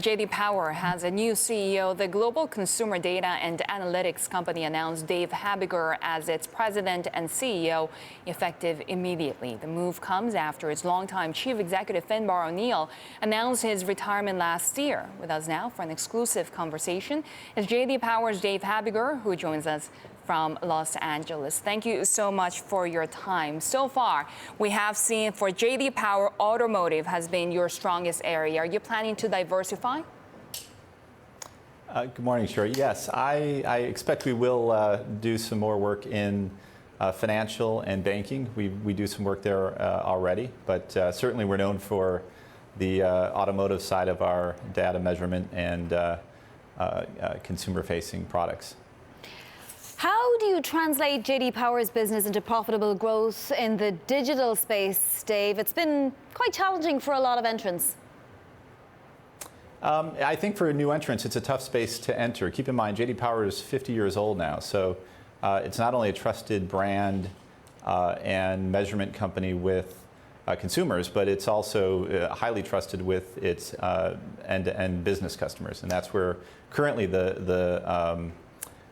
J.D. Power has a new CEO. The global consumer data and analytics company announced Dave Habiger as its president and CEO, effective immediately. The move comes after its longtime chief executive Finbar O'Neill announced his retirement last year. With us now for an exclusive conversation is J.D. Power's Dave Habiger, who joins us from Los Angeles. Thank you so much for your time. So far, we have seen for J.D. Power, automotive has been your strongest area. Are you planning to diversify? Good morning, Sherry. Yes, I expect we will do some more work in financial and banking. We do some work there already, but certainly we're known for the automotive side of our data measurement and consumer-facing products. How do you translate J.D. Power's business into profitable growth in the digital space, Dave? It's been quite challenging for a lot of entrants. I think for new entrants, it's a tough space to enter. Keep in mind, J.D. Power is 50 years old now, so it's not only a trusted brand and measurement company with consumers, but it's also highly trusted with its end-to-end business customers, and that's where currently the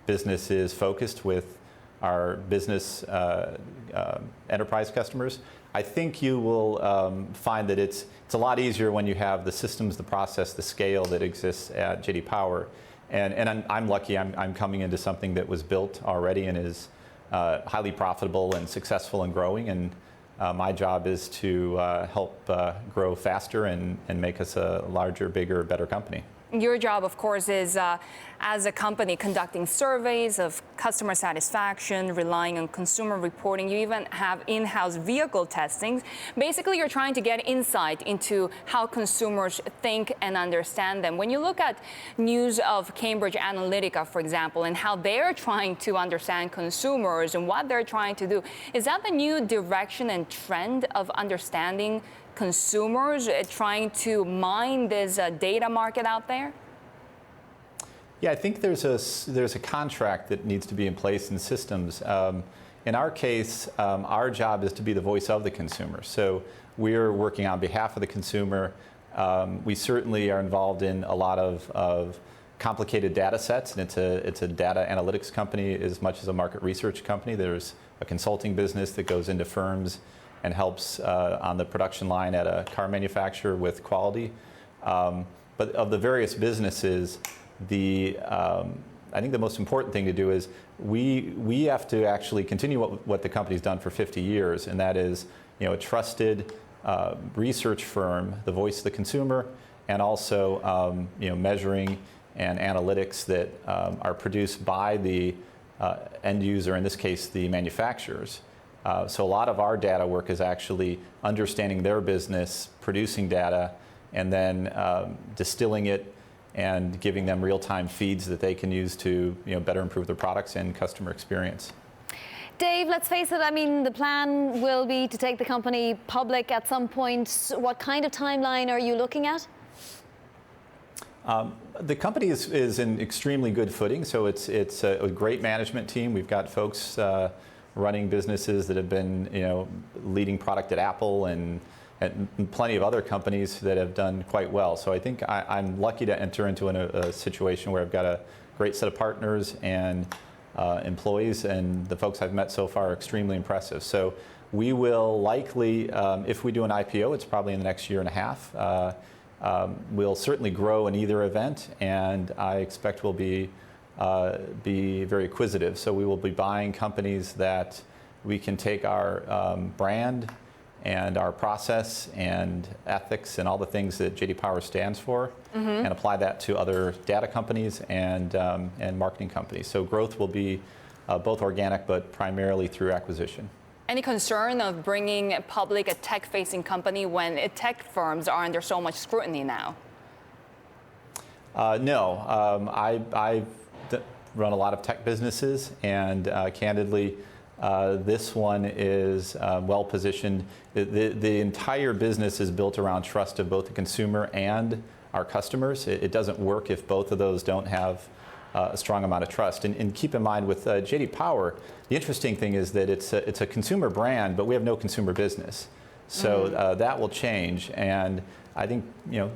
business is focused with our business enterprise customers. I think you will find that it's a lot easier when you have the systems, the process, the scale that exists at J.D. Power. And I'm lucky I'm coming into something that was built already and is highly profitable and successful and growing. And my job is to help grow faster and make us a larger, bigger, better company. Your job, of course, is as a company conducting surveys of customer satisfaction, relying on consumer reporting. You even have in-house vehicle testing. Basically, you're trying to get insight into how consumers think and understand them. When you look at news of Cambridge Analytica, for example, and how they're trying to understand consumers and what they're trying to do, is that the new direction and trend of understanding consumers, trying to mine this data market out there? Yeah, I think there's a contract that needs to be in place in systems. In our case, our job is to be the voice of the consumer. So we're working on behalf of the consumer. We certainly are involved in a lot of complicated data sets, and it's a data analytics company as much as a market research company. There's a consulting business that goes into firms and helps on the production line at a car manufacturer with quality. But of the various businesses, I think the most important thing to do is we have to actually continue what the company's done for 50 years, and that is, a trusted research firm, the voice of the consumer, and also measuring and analytics that are produced by the end user, in this case, the manufacturers. So a lot of our data work is actually understanding their business, producing data, and then distilling it and giving them real-time feeds that they can use to better improve their products and customer experience. Dave, let's face it, I mean, the plan will be to take the company public at some point. What kind of timeline are you looking at? The company is in extremely good footing, so it's a great management team. We've got folks running businesses that have been, leading product at Apple and plenty of other companies that have done quite well. So I think I'm lucky to enter into a situation where I've got a great set of partners and employees, and the folks I've met so far are extremely impressive. So we will likely, if we do an IPO, it's probably in the next year and a half. We'll certainly grow in either event, and I expect we'll be very acquisitive. So we will be buying companies that we can take our brand and our process and ethics and all the things that J.D. Power stands for, and apply that to other data companies and marketing companies. So growth will be both organic, but primarily through acquisition. Any concern of bringing public a tech-facing company when tech firms are under so much scrutiny now? No, I run a lot of tech businesses, and candidly, this one is well positioned. The entire business is built around trust of both the consumer and our customers. It doesn't work if both of those don't have a strong amount of trust. And keep in mind, with J.D. Power, the interesting thing is that it's a consumer brand, but we have no consumer business. So that will change. And I think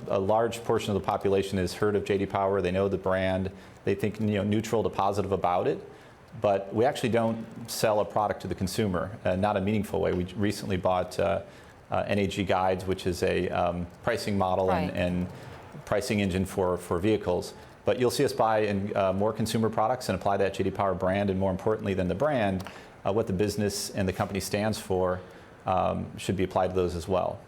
a large portion of the population has heard of J.D. Power. They know the brand. They think neutral to positive about it. But we actually don't sell a product to the consumer, not a meaningful way. We recently bought NAG Guides, which is a pricing model and pricing engine for vehicles. But you'll see us buy in more consumer products and apply that J.D. Power brand, and more importantly than the brand, what the business and the company stands for should be applied to those as well.